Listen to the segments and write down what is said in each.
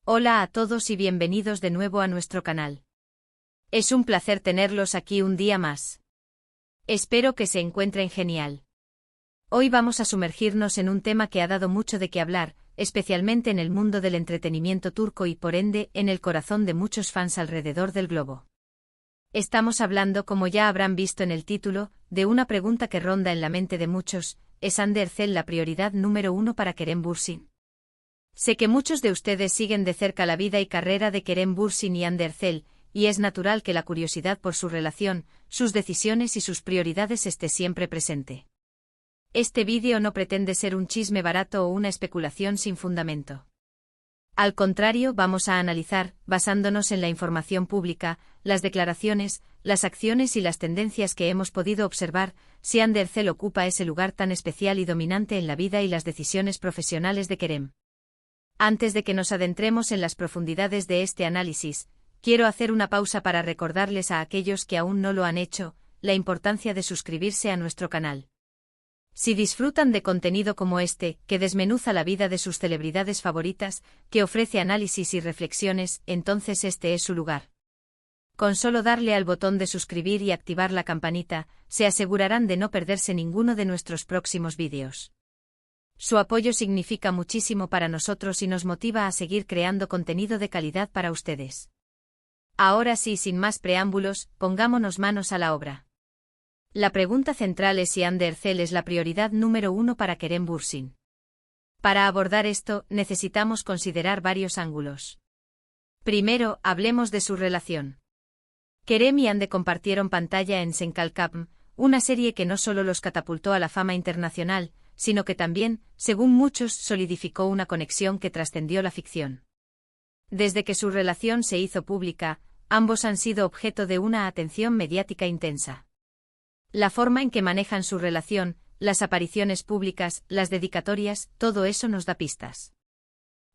Hola a todos y bienvenidos de nuevo a nuestro canal. Es un placer tenerlos aquí un día más. Espero que se encuentren genial. Hoy vamos a sumergirnos en un tema que ha dado mucho de qué hablar, especialmente en el mundo del entretenimiento turco y por ende en el corazón de muchos fans alrededor del globo. Estamos hablando, como ya habrán visto en el título, de una pregunta que ronda en la mente de muchos: ¿es Hande Erçel la prioridad número uno para Kerem Bürsin? Sé que muchos de ustedes siguen de cerca la vida y carrera de Kerem Bürsin y Hande Erçel, y es natural que la curiosidad por su relación, sus decisiones y sus prioridades esté siempre presente. Este vídeo no pretende ser un chisme barato o una especulación sin fundamento. Al contrario, vamos a analizar, basándonos en la información pública, las declaraciones, las acciones y las tendencias que hemos podido observar, si Hande Erçel ocupa ese lugar tan especial y dominante en la vida y las decisiones profesionales de Kerem. Antes de que nos adentremos en las profundidades de este análisis, quiero hacer una pausa para recordarles a aquellos que aún no lo han hecho, la importancia de suscribirse a nuestro canal. Si disfrutan de contenido como este, que desmenuza la vida de sus celebridades favoritas, que ofrece análisis y reflexiones, entonces este es su lugar. Con solo darle al botón de suscribir y activar la campanita, se asegurarán de no perderse ninguno de nuestros próximos vídeos. Su apoyo significa muchísimo para nosotros y nos motiva a seguir creando contenido de calidad para ustedes. Ahora sí, sin más preámbulos, pongámonos manos a la obra. La pregunta central es si Hande Erçel es la prioridad número uno para Kerem Bürsin. Para abordar esto, necesitamos considerar varios ángulos. Primero, hablemos de su relación. Kerem y Hande compartieron pantalla en Sen Kalkapm, una serie que no solo los catapultó a la fama internacional, sino que también, según muchos, solidificó una conexión que trascendió la ficción. Desde que su relación se hizo pública, ambos han sido objeto de una atención mediática intensa. La forma en que manejan su relación, las apariciones públicas, las dedicatorias, todo eso nos da pistas.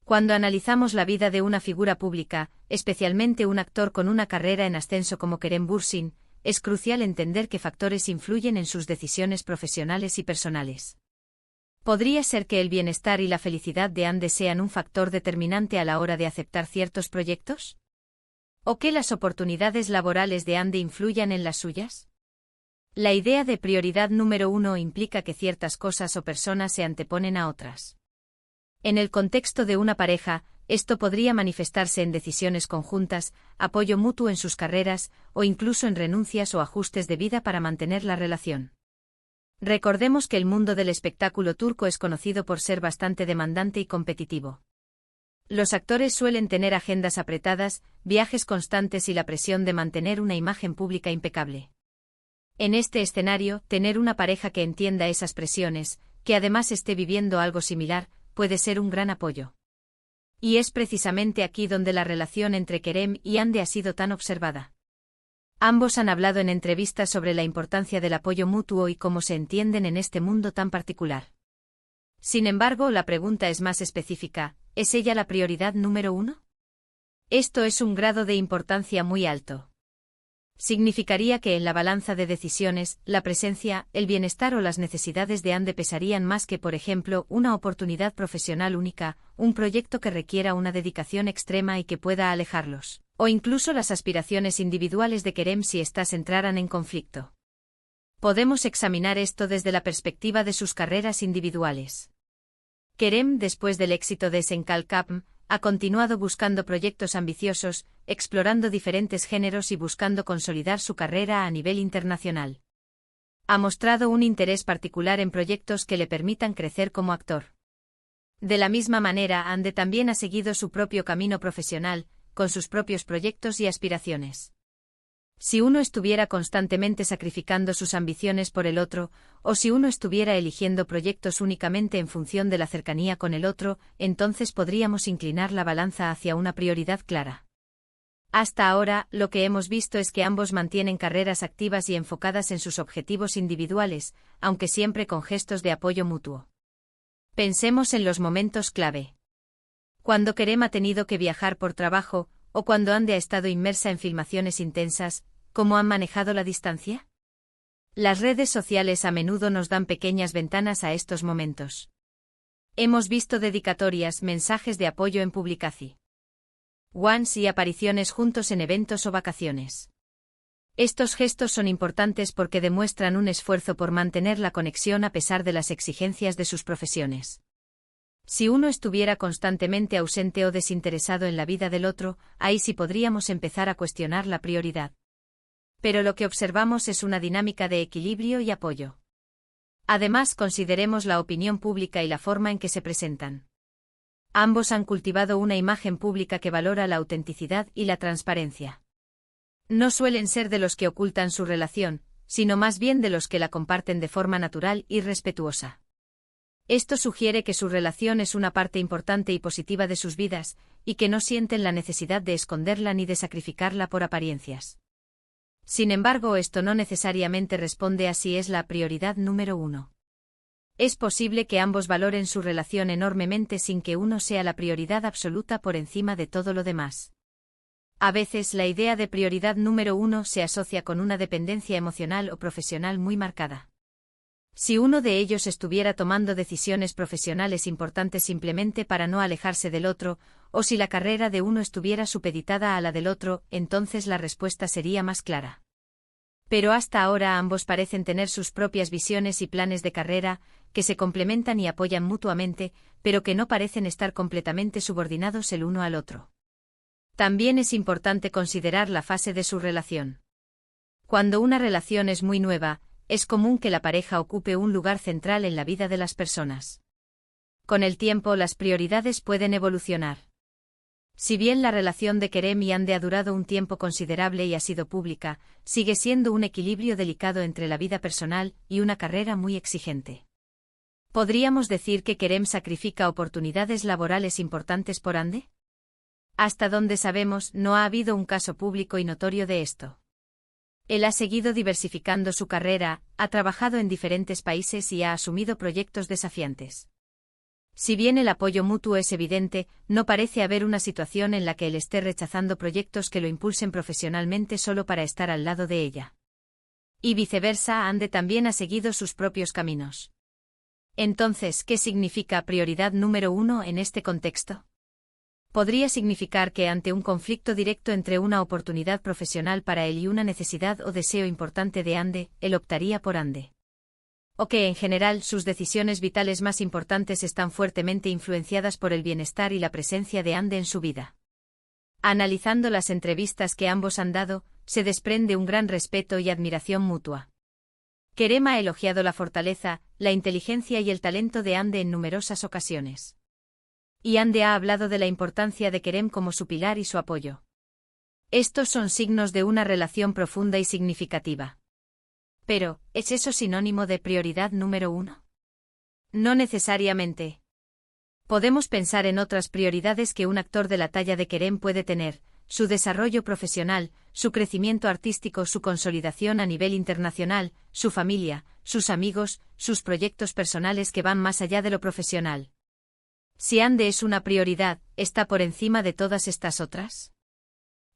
Cuando analizamos la vida de una figura pública, especialmente un actor con una carrera en ascenso como Kerem Bürsin, es crucial entender qué factores influyen en sus decisiones profesionales y personales. ¿Podría ser que el bienestar y la felicidad de Hande sean un factor determinante a la hora de aceptar ciertos proyectos? ¿O que las oportunidades laborales de Hande influyan en las suyas? La idea de prioridad número uno implica que ciertas cosas o personas se anteponen a otras. En el contexto de una pareja, esto podría manifestarse en decisiones conjuntas, apoyo mutuo en sus carreras, o incluso en renuncias o ajustes de vida para mantener la relación. Recordemos que el mundo del espectáculo turco es conocido por ser bastante demandante y competitivo. Los actores suelen tener agendas apretadas, viajes constantes y la presión de mantener una imagen pública impecable. En este escenario, tener una pareja que entienda esas presiones, que además esté viviendo algo similar, puede ser un gran apoyo. Y es precisamente aquí donde la relación entre Kerem y Hande ha sido tan observada. Ambos han hablado en entrevistas sobre la importancia del apoyo mutuo y cómo se entienden en este mundo tan particular. Sin embargo, la pregunta es más específica: ¿es ella la prioridad número uno? Esto es un grado de importancia muy alto. Significaría que en la balanza de decisiones, la presencia, el bienestar o las necesidades de Hande pesarían más que, por ejemplo, una oportunidad profesional única, un proyecto que requiera una dedicación extrema y que pueda alejarlos, o incluso las aspiraciones individuales de Kerem si éstas entraran en conflicto. Podemos examinar esto desde la perspectiva de sus carreras individuales. Kerem, después del éxito de Sen Kalkapm, ha continuado buscando proyectos ambiciosos, explorando diferentes géneros y buscando consolidar su carrera a nivel internacional. Ha mostrado un interés particular en proyectos que le permitan crecer como actor. De la misma manera, Hande también ha seguido su propio camino profesional, con sus propios proyectos y aspiraciones. Si uno estuviera constantemente sacrificando sus ambiciones por el otro, o si uno estuviera eligiendo proyectos únicamente en función de la cercanía con el otro, entonces podríamos inclinar la balanza hacia una prioridad clara. Hasta ahora, lo que hemos visto es que ambos mantienen carreras activas y enfocadas en sus objetivos individuales, aunque siempre con gestos de apoyo mutuo. Pensemos en los momentos clave. Cuando Kerem ha tenido que viajar por trabajo, o cuando Hande ha estado inmersa en filmaciones intensas, ¿cómo han manejado la distancia? Las redes sociales a menudo nos dan pequeñas ventanas a estos momentos. Hemos visto dedicatorias, mensajes de apoyo en Publicaci. ones y apariciones juntos en eventos o vacaciones. Estos gestos son importantes porque demuestran un esfuerzo por mantener la conexión a pesar de las exigencias de sus profesiones. Si uno estuviera constantemente ausente o desinteresado en la vida del otro, ahí sí podríamos empezar a cuestionar la prioridad. Pero lo que observamos es una dinámica de equilibrio y apoyo. Además, consideremos la opinión pública y la forma en que se presentan. Ambos han cultivado una imagen pública que valora la autenticidad y la transparencia. No suelen ser de los que ocultan su relación, sino más bien de los que la comparten de forma natural y respetuosa. Esto sugiere que su relación es una parte importante y positiva de sus vidas, y que no sienten la necesidad de esconderla ni de sacrificarla por apariencias. Sin embargo, esto no necesariamente responde a si es la prioridad número uno. Es posible que ambos valoren su relación enormemente sin que uno sea la prioridad absoluta por encima de todo lo demás. A veces la idea de prioridad número uno se asocia con una dependencia emocional o profesional muy marcada. Si uno de ellos estuviera tomando decisiones profesionales importantes simplemente para no alejarse del otro, o si la carrera de uno estuviera supeditada a la del otro, entonces la respuesta sería más clara. Pero hasta ahora ambos parecen tener sus propias visiones y planes de carrera, que se complementan y apoyan mutuamente, pero que no parecen estar completamente subordinados el uno al otro. También es importante considerar la fase de su relación. Cuando una relación es muy nueva, es común que la pareja ocupe un lugar central en la vida de las personas. Con el tiempo, las prioridades pueden evolucionar. Si bien la relación de Kerem y Hande ha durado un tiempo considerable y ha sido pública, sigue siendo un equilibrio delicado entre la vida personal y una carrera muy exigente. ¿Podríamos decir que Kerem sacrifica oportunidades laborales importantes por Hande? Hasta donde sabemos, no ha habido un caso público y notorio de esto. Él ha seguido diversificando su carrera, ha trabajado en diferentes países y ha asumido proyectos desafiantes. Si bien el apoyo mutuo es evidente, no parece haber una situación en la que él esté rechazando proyectos que lo impulsen profesionalmente solo para estar al lado de ella. Y viceversa, Hande también ha seguido sus propios caminos. Entonces, ¿qué significa prioridad número uno en este contexto? Podría significar que ante un conflicto directo entre una oportunidad profesional para él y una necesidad o deseo importante de Hande, él optaría por Hande. O que en general sus decisiones vitales más importantes están fuertemente influenciadas por el bienestar y la presencia de Hande en su vida. Analizando las entrevistas que ambos han dado, se desprende un gran respeto y admiración mutua. Kerem ha elogiado la fortaleza, la inteligencia y el talento de Hande en numerosas ocasiones. Y Hande ha hablado de la importancia de Kerem como su pilar y su apoyo. Estos son signos de una relación profunda y significativa. Pero, ¿es eso sinónimo de prioridad número uno? No necesariamente. Podemos pensar en otras prioridades que un actor de la talla de Kerem puede tener: su desarrollo profesional, su crecimiento artístico, su consolidación a nivel internacional, su familia, sus amigos, sus proyectos personales que van más allá de lo profesional. Si Hande es una prioridad, ¿está por encima de todas estas otras?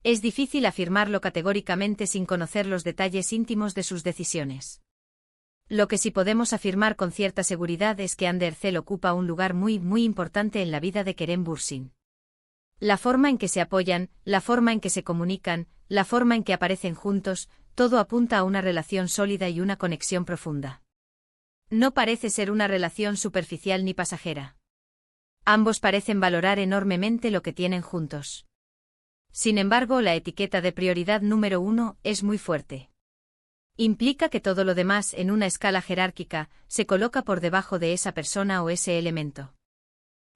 Es difícil afirmarlo categóricamente sin conocer los detalles íntimos de sus decisiones. Lo que sí podemos afirmar con cierta seguridad es que Hande Erçel ocupa un lugar muy importante en la vida de Kerem Bürsin. La forma en que se apoyan, la forma en que se comunican, la forma en que aparecen juntos, todo apunta a una relación sólida y una conexión profunda. No parece ser una relación superficial ni pasajera. Ambos parecen valorar enormemente lo que tienen juntos. Sin embargo, la etiqueta de prioridad número uno es muy fuerte. Implica que todo lo demás en una escala jerárquica se coloca por debajo de esa persona o ese elemento.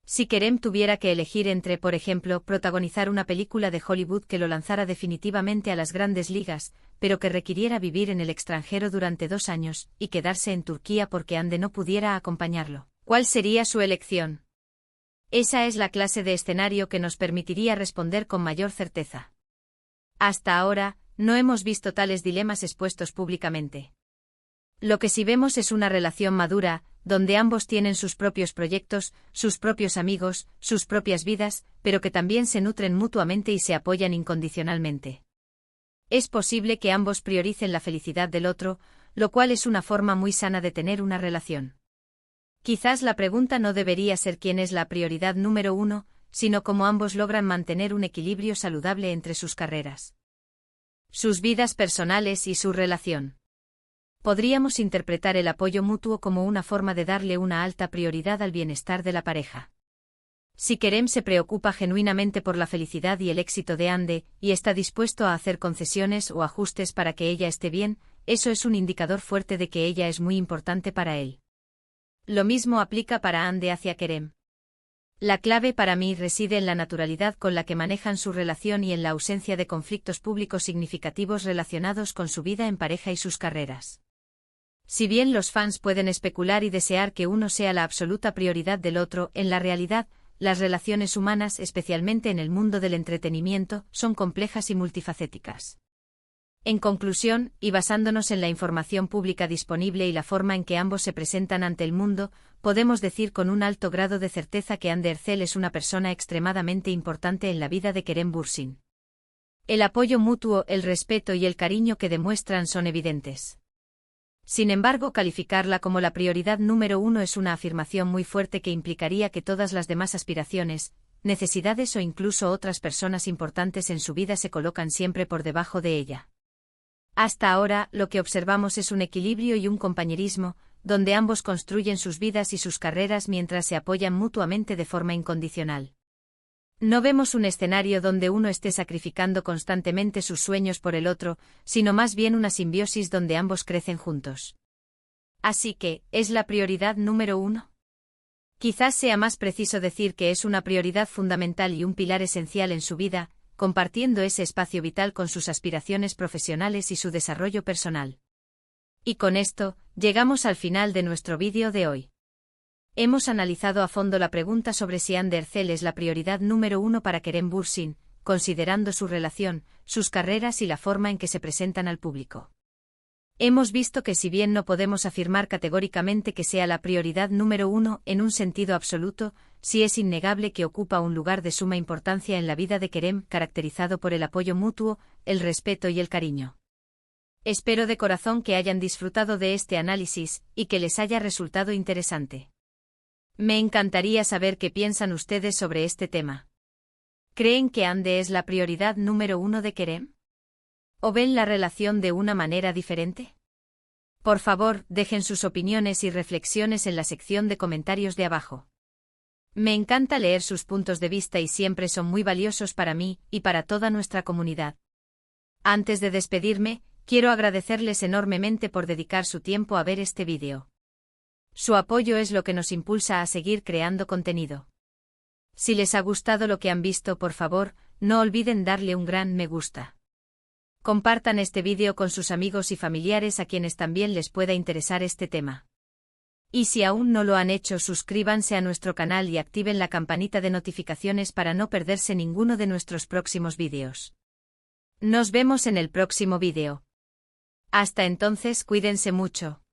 Si Kerem tuviera que elegir entre, por ejemplo, protagonizar una película de Hollywood que lo lanzara definitivamente a las grandes ligas, pero que requiriera vivir en el extranjero durante 2 años, y quedarse en Turquía porque Hande no pudiera acompañarlo, ¿cuál sería su elección? Esa es la clase de escenario que nos permitiría responder con mayor certeza. Hasta ahora, no hemos visto tales dilemas expuestos públicamente. Lo que sí vemos es una relación madura, donde ambos tienen sus propios proyectos, sus propios amigos, sus propias vidas, pero que también se nutren mutuamente y se apoyan incondicionalmente. Es posible que ambos prioricen la felicidad del otro, lo cual es una forma muy sana de tener una relación. Quizás la pregunta no debería ser quién es la prioridad número uno, sino cómo ambos logran mantener un equilibrio saludable entre sus carreras, sus vidas personales y su relación. Podríamos interpretar el apoyo mutuo como una forma de darle una alta prioridad al bienestar de la pareja. Si Kerem se preocupa genuinamente por la felicidad y el éxito de Hande, y está dispuesto a hacer concesiones o ajustes para que ella esté bien, eso es un indicador fuerte de que ella es muy importante para él. Lo mismo aplica para Hande hacia Kerem. La clave para mí reside en la naturalidad con la que manejan su relación y en la ausencia de conflictos públicos significativos relacionados con su vida en pareja y sus carreras. Si bien los fans pueden especular y desear que uno sea la absoluta prioridad del otro, en la realidad, las relaciones humanas, especialmente en el mundo del entretenimiento, son complejas y multifacéticas. En conclusión, y basándonos en la información pública disponible y la forma en que ambos se presentan ante el mundo, podemos decir con un alto grado de certeza que Hande Erçel es una persona extremadamente importante en la vida de Kerem Bürsin. El apoyo mutuo, el respeto y el cariño que demuestran son evidentes. Sin embargo, calificarla como la prioridad número uno es una afirmación muy fuerte que implicaría que todas las demás aspiraciones, necesidades o incluso otras personas importantes en su vida se colocan siempre por debajo de ella. Hasta ahora, lo que observamos es un equilibrio y un compañerismo, donde ambos construyen sus vidas y sus carreras mientras se apoyan mutuamente de forma incondicional. No vemos un escenario donde uno esté sacrificando constantemente sus sueños por el otro, sino más bien una simbiosis donde ambos crecen juntos. Así que, ¿es la prioridad número uno? Quizás sea más preciso decir que es una prioridad fundamental y un pilar esencial en su vida, compartiendo ese espacio vital con sus aspiraciones profesionales y su desarrollo personal. Y con esto, llegamos al final de nuestro vídeo de hoy. Hemos analizado a fondo la pregunta sobre si Hande Erçel es la prioridad número uno para Kerem Bürsin, considerando su relación, sus carreras y la forma en que se presentan al público. Hemos visto que si bien no podemos afirmar categóricamente que sea la prioridad número uno en un sentido absoluto, sí es innegable que ocupa un lugar de suma importancia en la vida de Kerem, caracterizado por el apoyo mutuo, el respeto y el cariño. Espero de corazón que hayan disfrutado de este análisis, y que les haya resultado interesante. Me encantaría saber qué piensan ustedes sobre este tema. ¿Creen que Hande es la prioridad número uno de Kerem? ¿O ven la relación de una manera diferente? Por favor, dejen sus opiniones y reflexiones en la sección de comentarios de abajo. Me encanta leer sus puntos de vista y siempre son muy valiosos para mí y para toda nuestra comunidad. Antes de despedirme, quiero agradecerles enormemente por dedicar su tiempo a ver este vídeo. Su apoyo es lo que nos impulsa a seguir creando contenido. Si les ha gustado lo que han visto, por favor, no olviden darle un gran me gusta. Compartan este vídeo con sus amigos y familiares a quienes también les pueda interesar este tema. Y si aún no lo han hecho, suscríbanse a nuestro canal y activen la campanita de notificaciones para no perderse ninguno de nuestros próximos vídeos. Nos vemos en el próximo vídeo. Hasta entonces, cuídense mucho.